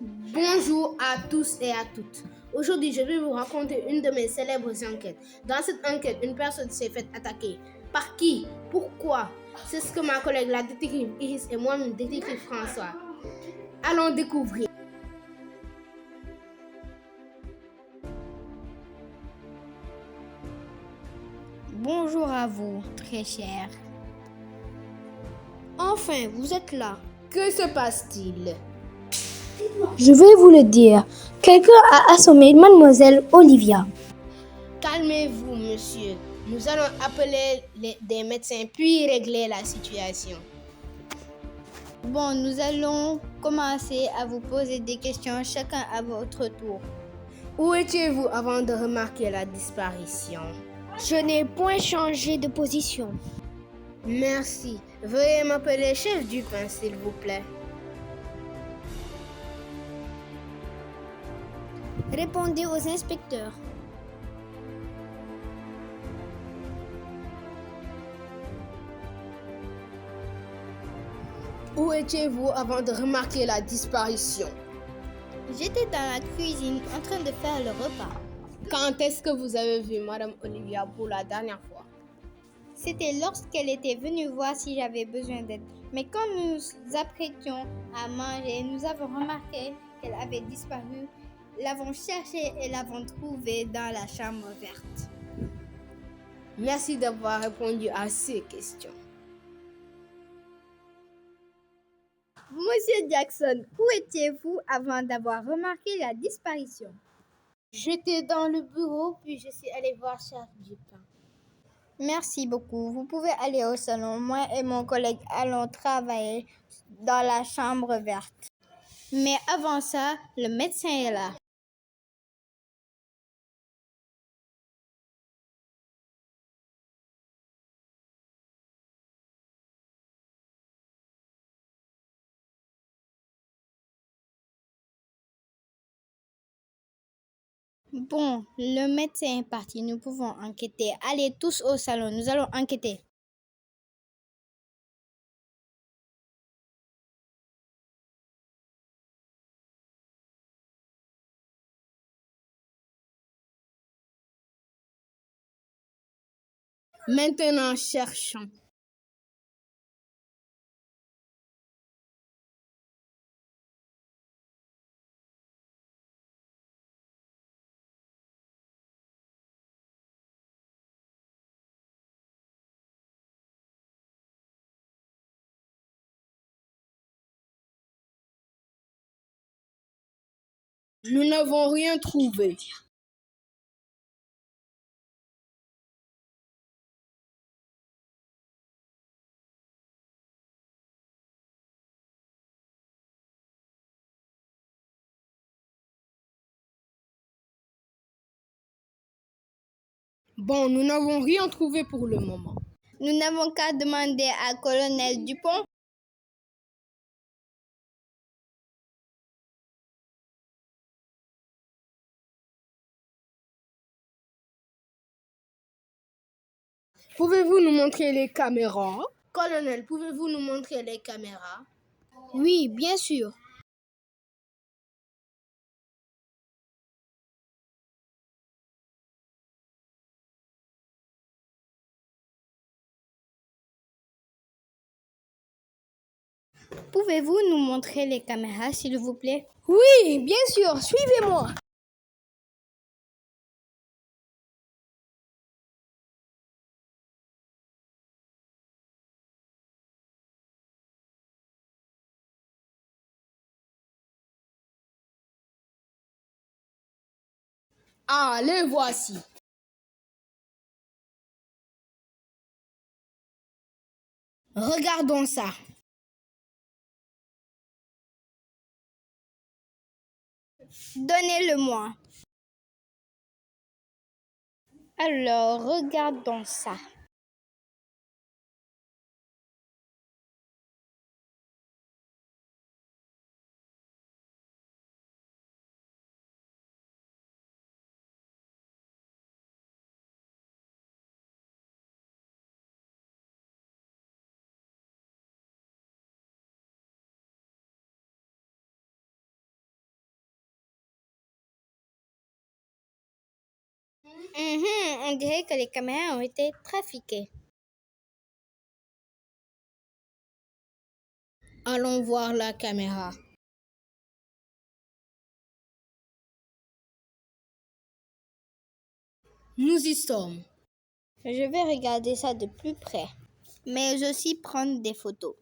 Bonjour à tous et à toutes. Aujourd'hui, je vais vous raconter une de mes célèbres enquêtes. Dans cette enquête, une personne s'est faite attaquer. Par qui? Pourquoi? C'est ce que ma collègue, la détective Iris et moi-même, détective François, allons découvrir. Bonjour à vous, très cher. Enfin, vous êtes là. Que se passe-t-il? Je vais vous le dire. Quelqu'un a assommé mademoiselle Olivia. Calmez-vous, monsieur. Nous allons appeler des médecins puis régler la situation. Bon, nous allons commencer à vous poser des questions chacun à votre tour. Où étiez-vous avant de remarquer la disparition? Je n'ai point changé de position. Merci. Veuillez m'appeler chef Dupin, s'il vous plaît. Répondez aux inspecteurs. Où étiez-vous avant de remarquer la disparition? J'étais dans la cuisine en train de faire le repas. Quand est-ce que vous avez vu Madame Olivia pour la dernière fois? C'était lorsqu'elle était venue voir si j'avais besoin d'aide. Mais quand nous apprêtions à manger, nous avons remarqué qu'elle avait disparu. L'avons cherchée et l'avons trouvée dans la chambre verte. Merci d'avoir répondu à ces questions. Monsieur Jackson, où étiez-vous avant d'avoir remarqué la disparition? J'étais dans le bureau, puis je suis allée voir chef Dupin. Merci beaucoup. Vous pouvez aller au salon. Moi et mon collègue allons travailler dans la chambre verte. Mais avant ça, le médecin est là. Bon, le médecin est parti. Nous pouvons enquêter. Allez tous au salon. Nous allons enquêter. Maintenant, cherchons. Nous n'avons rien trouvé. Bon, nous n'avons rien trouvé pour le moment. Nous n'avons qu'à demander à Colonel Dupont. Pouvez-vous nous montrer les caméras? Colonel, pouvez-vous nous montrer les caméras? Oui, bien sûr. Pouvez-vous nous montrer les caméras, s'il vous plaît? Oui, bien sûr, suivez-moi. Ah, les voici. Regardons ça. Donnez-le-moi. Alors, regardons ça. On dirait que les caméras ont été trafiquées. Allons voir la caméra. Nous y sommes. Je vais regarder ça de plus près, mais aussi prendre des photos.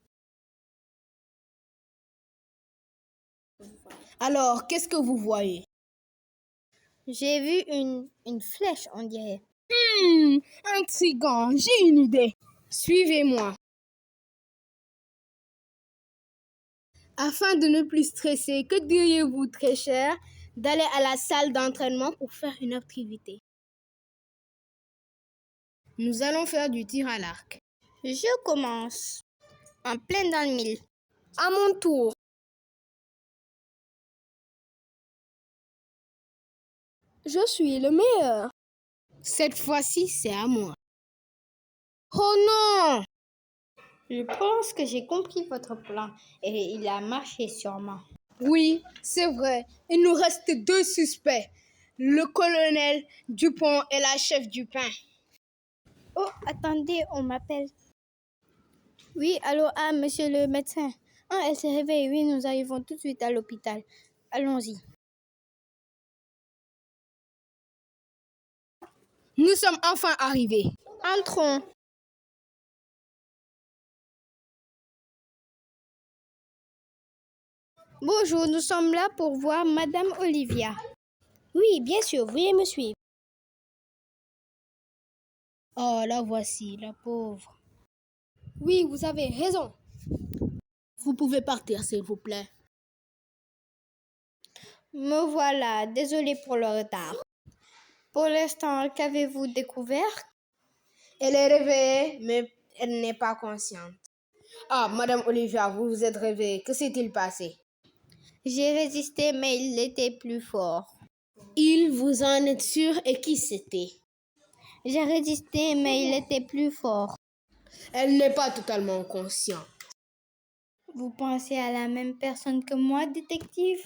Alors, qu'est-ce que vous voyez? J'ai vu une flèche, on dirait. Intriguant, j'ai une idée. Suivez-moi. Afin de ne plus stresser, que diriez-vous, très cher, d'aller à la salle d'entraînement pour faire une activité? Nous allons faire du tir à l'arc. Je commence. En plein dans le mille. À mon tour. Je suis le meilleur. Cette fois-ci, c'est à moi. Oh non! Je pense que j'ai compris votre plan et il a marché sûrement. Oui, c'est vrai. Il nous reste 2 suspects. Le colonel Dupont et la chef du pain. Oh, attendez, on m'appelle. Oui, allô, monsieur le médecin. Elle s'est réveillée. Oui, nous arrivons tout de suite à l'hôpital. Allons-y. Nous sommes enfin arrivés. Entrons. Bonjour, nous sommes là pour voir Madame Olivia. Oui, bien sûr, veuillez me suivre. Oh, la voici, la pauvre. Oui, vous avez raison. Vous pouvez partir, s'il vous plaît. Me voilà, désolée pour le retard. Pour l'instant, qu'avez-vous découvert? Elle est réveillée, mais elle n'est pas consciente. Ah, Madame Olivia, vous vous êtes réveillée. Que s'est-il passé? J'ai résisté, mais il était plus fort. Il vous en est sûr et qui c'était? J'ai résisté, mais il était plus fort. Elle n'est pas totalement consciente. Vous pensez à la même personne que moi, détective?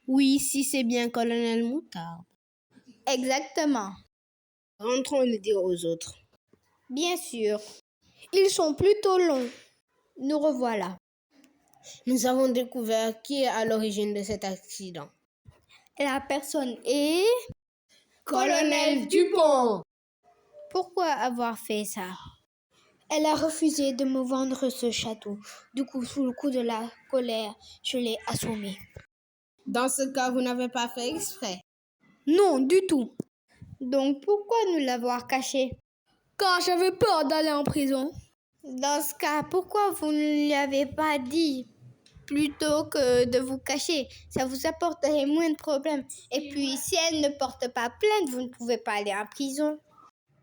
Oui, si c'est bien colonel Moutarde. Exactement. Rentrons le dire aux autres. Bien sûr. Ils sont plutôt longs. Nous revoilà. Nous avons découvert qui est à l'origine de cet accident. Et la personne est... Colonel Dupont! Pourquoi avoir fait ça? Elle a refusé de me vendre ce château. Du coup, sous le coup de la colère, je l'ai assommé. Dans ce cas, vous n'avez pas fait exprès. Non, du tout. Donc, pourquoi nous l'avoir caché? Car j'avais peur d'aller en prison. Dans ce cas, pourquoi vous ne lui avez pas dit plutôt que de vous cacher? Ça vous apporterait moins de problèmes. Et puis, si elle ne porte pas plainte, vous ne pouvez pas aller en prison.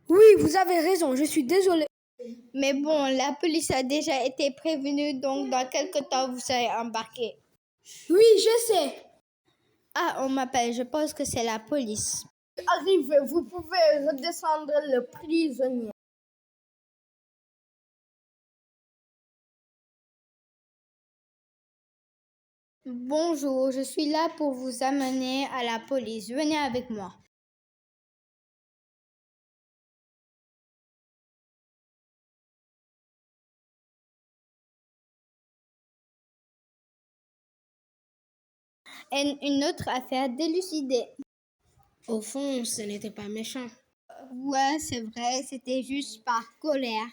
Oui, vous avez raison, je suis désolée. Mais bon, la police a déjà été prévenue, donc dans quelque temps, vous serez embarqué. Oui, je sais. Ah, on m'appelle, je pense que c'est la police. Arrivez, vous pouvez redescendre le prisonnier. Bonjour, je suis là pour vous amener à la police. Venez avec moi. Et une autre affaire d'élucider. Au fond, ce n'était pas méchant. Ouais, c'est vrai, c'était juste par colère.